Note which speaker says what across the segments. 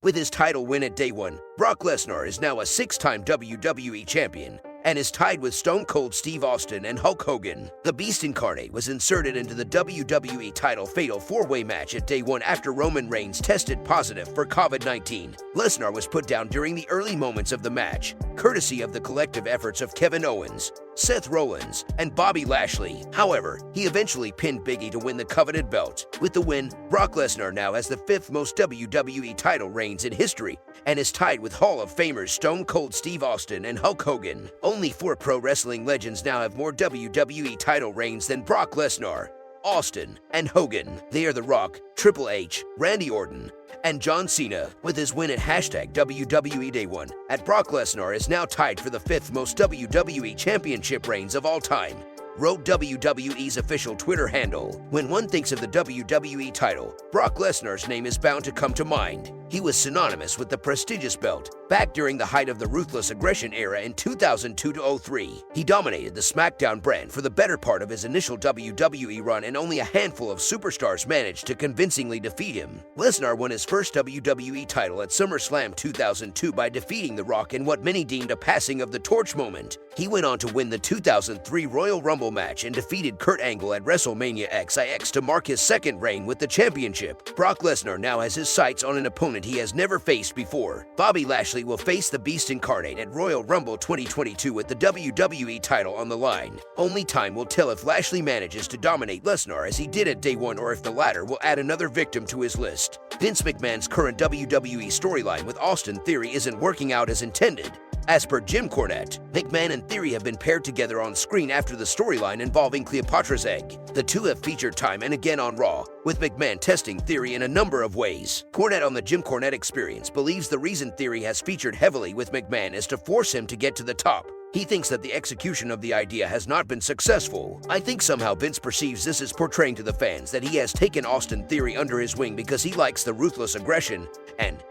Speaker 1: With his title win at Day 1, Brock Lesnar is now a six-time WWE champion and is tied with Stone Cold Steve Austin and Hulk Hogan. The Beast Incarnate was inserted into the WWE title Fatal 4-Way match at Day 1 after Roman Reigns tested positive for COVID-19. Lesnar was put down during the early moments of the match, courtesy of the collective efforts of Kevin Owens, Seth Rollins, and Bobby Lashley. However, he eventually pinned Big E to win the coveted belt. With the win, Brock Lesnar now has the 5th most WWE title reigns in history and is tied with Hall of Famers Stone Cold Steve Austin and Hulk Hogan. Only 4 pro wrestling legends now have more WWE title reigns than Brock Lesnar, Austin, and Hogan. They are The Rock, Triple H, Randy Orton, and John Cena. With his win at #WWE Day 1, Brock Lesnar is now tied for the 5th most WWE Championship reigns of all time, wrote WWE's official Twitter handle. When one thinks of the WWE title, Brock Lesnar's name is bound to come to mind. He was synonymous with the prestigious belt back during the height of the Ruthless Aggression era in 2002-03. He dominated the SmackDown brand for the better part of his initial WWE run, and only a handful of superstars managed to convincingly defeat him. Lesnar won his first WWE title at SummerSlam 2002 by defeating The Rock in what many deemed a passing of the torch moment. He went on to win the 2003 Royal Rumble match and defeated Kurt Angle at WrestleMania XIX to mark his second reign with the championship. Brock Lesnar now has his sights on an opponent he has never faced before. Bobby Lashley will face the Beast Incarnate at Royal Rumble 2022 with the WWE title on the line. Only time will tell if Lashley manages to dominate Lesnar as he did at Day 1, or if the latter will add another victim to his list. Vince McMahon's current WWE storyline with Austin Theory isn't working out as intended. As per Jim Cornette, McMahon and Theory have been paired together on screen after the storyline involving Cleopatra's Egg. The two have featured time and again on Raw, with McMahon testing Theory in a number of ways. Cornette on the Jim Cornette Experience believes the reason Theory has featured heavily with McMahon is to force him to get to the top. He thinks that the execution of the idea has not been successful. I think somehow Vince perceives this as portraying to the fans that he has taken Austin Theory under his wing because he likes the ruthless aggression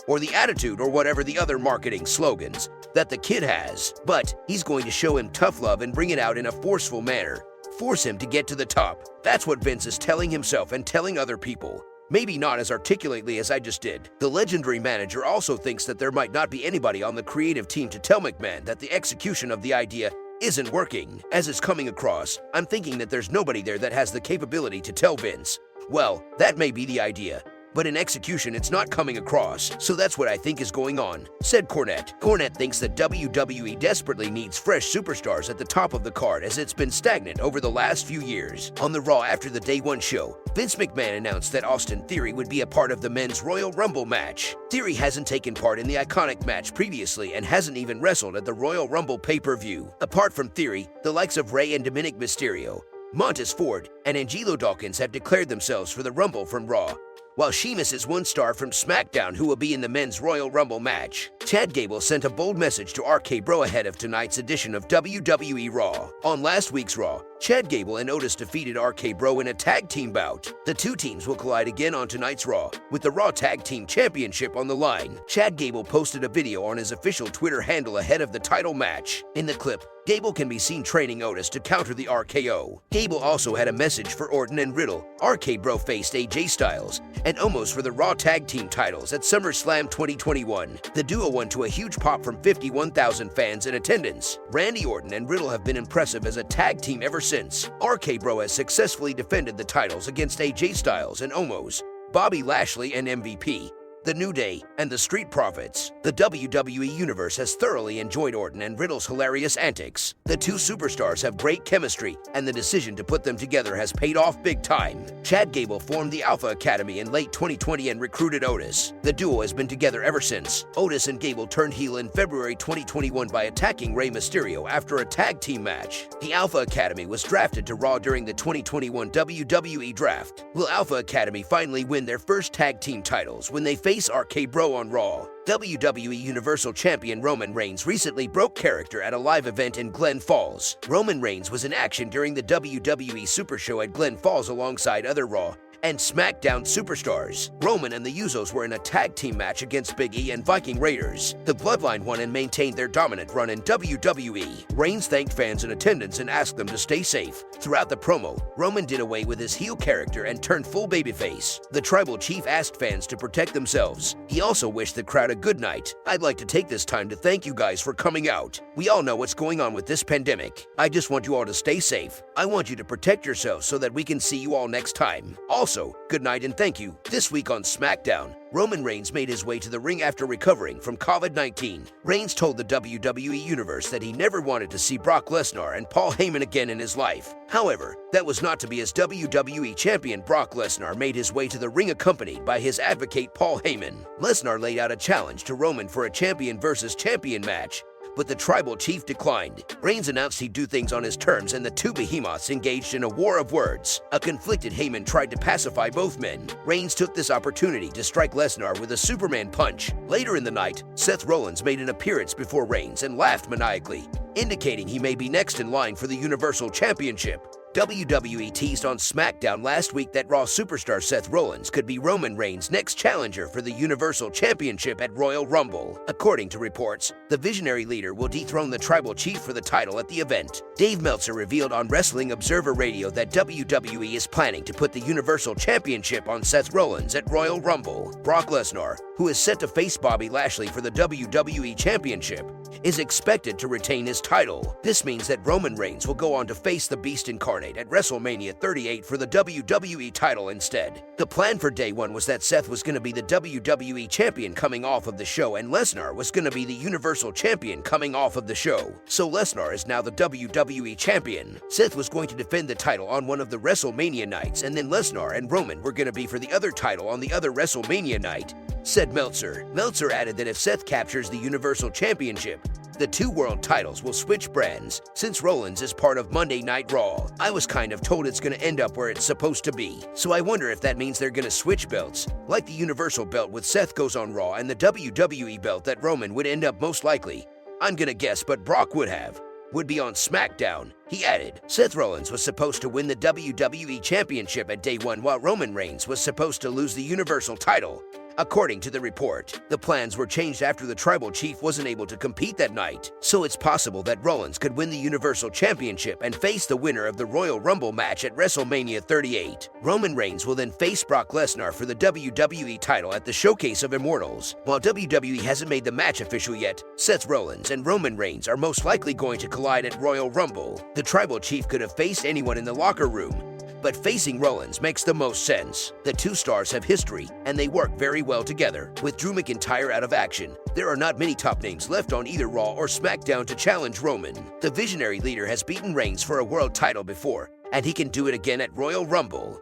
Speaker 1: or the attitude, or whatever the other marketing slogans that the kid has. But he's going to show him tough love and bring it out in a forceful manner. Force him to get to the top. That's what Vince is telling himself and telling other people. Maybe not as articulately as I just did. The legendary manager also thinks that there might not be anybody on the creative team to tell McMahon that the execution of the idea isn't working. As it's coming across, I'm thinking that there's nobody there that has the capability to tell Vince. Well, that may be the idea, but in execution it's not coming across, so that's what I think is going on, said Cornette. Cornette thinks that WWE desperately needs fresh superstars at the top of the card, as it's been stagnant over the last few years. On the Raw after the Day 1 show, Vince McMahon announced that Austin Theory would be a part of the men's Royal Rumble match. Theory hasn't taken part in the iconic match previously and hasn't even wrestled at the Royal Rumble pay-per-view. Apart from Theory, the likes of Rey and Dominic Mysterio, Montez Ford, and Angelo Dawkins have declared themselves for the Rumble from Raw, while Sheamus is one star from SmackDown who will be in the men's Royal Rumble match. Chad Gable sent a bold message to RK Bro ahead of tonight's edition of WWE Raw. On last week's Raw, Chad Gable and Otis defeated RK Bro in a tag team bout. The two teams will collide again on tonight's Raw, with the Raw Tag Team Championship on the line. Chad Gable posted a video on his official Twitter handle ahead of the title match. In the clip, Gable can be seen training Otis to counter the RKO. Gable also had a message for Orton and Riddle. RK Bro faced AJ Styles and Omos for the Raw Tag Team titles at SummerSlam 2021. The duo won to a huge pop from 51,000 fans in attendance. Randy Orton and Riddle have been impressive as a tag team ever since. RK Bro has successfully defended the titles against AJ Styles and Omos, Bobby Lashley and MVP, The New Day, and the Street Profits. The WWE Universe has thoroughly enjoyed Orton and Riddle's hilarious antics. The two superstars have great chemistry, and the decision to put them together has paid off big time. Chad Gable formed the Alpha Academy in late 2020 and recruited Otis. The duo has been together ever since. Otis and Gable turned heel in February 2021 by attacking Rey Mysterio after a tag team match. The Alpha Academy was drafted to Raw during the 2021 WWE Draft. Will Alpha Academy finally win their first tag team titles when they face RK Bro on Raw? WWE Universal Champion Roman Reigns recently broke character at a live event in Glen Falls. Roman Reigns was in action during the WWE Super Show at Glen Falls alongside other Raw And SmackDown superstars. Roman and the Usos were in a tag team match against Big E and Viking Raiders. The Bloodline won and maintained their dominant run in WWE. Reigns thanked fans in attendance and asked them to stay safe. Throughout the promo, Roman did away with his heel character and turned full babyface. The Tribal Chief asked fans to protect themselves. He also wished the crowd a good night. "I'd like to take this time to thank you guys for coming out. We all know what's going on with this pandemic. I just want you all to stay safe. I want you to protect yourselves so that we can see you all next time. Also, good night and thank you." This week on SmackDown, Roman Reigns made his way to the ring after recovering from COVID-19. Reigns told the WWE Universe that he never wanted to see Brock Lesnar and Paul Heyman again in his life. However, that was not to be, as WWE Champion Brock Lesnar made his way to the ring accompanied by his advocate Paul Heyman. Lesnar laid out a challenge to Roman for a champion versus champion match, but the Tribal Chief declined. Reigns announced he'd do things on his terms, and the two behemoths engaged in a war of words. A conflicted Heyman tried to pacify both men. Reigns took this opportunity to strike Lesnar with a Superman punch. Later in the night, Seth Rollins made an appearance before Reigns and laughed maniacally, indicating he may be next in line for the Universal Championship. WWE teased on SmackDown last week that Raw superstar Seth Rollins could be Roman Reigns' next challenger for the Universal Championship at Royal Rumble. According to reports, the visionary leader will dethrone the Tribal Chief for the title at the event. Dave Meltzer revealed on Wrestling Observer Radio that WWE is planning to put the Universal Championship on Seth Rollins at Royal Rumble. Brock Lesnar, who is set to face Bobby Lashley for the WWE Championship, is expected to retain his title. This means that Roman Reigns will go on to face the Beast Incarnate at WrestleMania 38 for the WWE title instead. The plan for day one was that Seth was going to be the WWE Champion coming off of the show, and Lesnar was going to be the Universal Champion coming off of the show. So Lesnar is now the WWE Champion. Seth was going to defend the title on one of the WrestleMania nights, and then Lesnar and Roman were going to be for the other title on the other WrestleMania night, said Meltzer. Meltzer added that if Seth captures the Universal Championship, the two world titles will switch brands, since Rollins is part of Monday Night Raw. I was kind of told it's going to end up where it's supposed to be, so I wonder if that means they're going to switch belts, like the Universal belt with Seth goes on Raw and the WWE belt that Roman would end up most likely. I'm going to guess, but Brock would be on SmackDown. He added, Seth Rollins was supposed to win the WWE Championship at day one, while Roman Reigns was supposed to lose the Universal title. According to the report, the plans were changed after the Tribal Chief wasn't able to compete that night, so it's possible that Rollins could win the Universal Championship and face the winner of the Royal Rumble match at WrestleMania 38. Roman Reigns will then face Brock Lesnar for the WWE title at the Showcase of Immortals. While WWE hasn't made the match official yet, Seth Rollins and Roman Reigns are most likely going to collide at Royal Rumble. The Tribal Chief could have faced anyone in the locker room, but facing Rollins makes the most sense. The two stars have history, and they work very well together. With Drew McIntyre out of action, there are not many top names left on either Raw or SmackDown to challenge Roman. The visionary leader has beaten Reigns for a world title before, and he can do it again at Royal Rumble.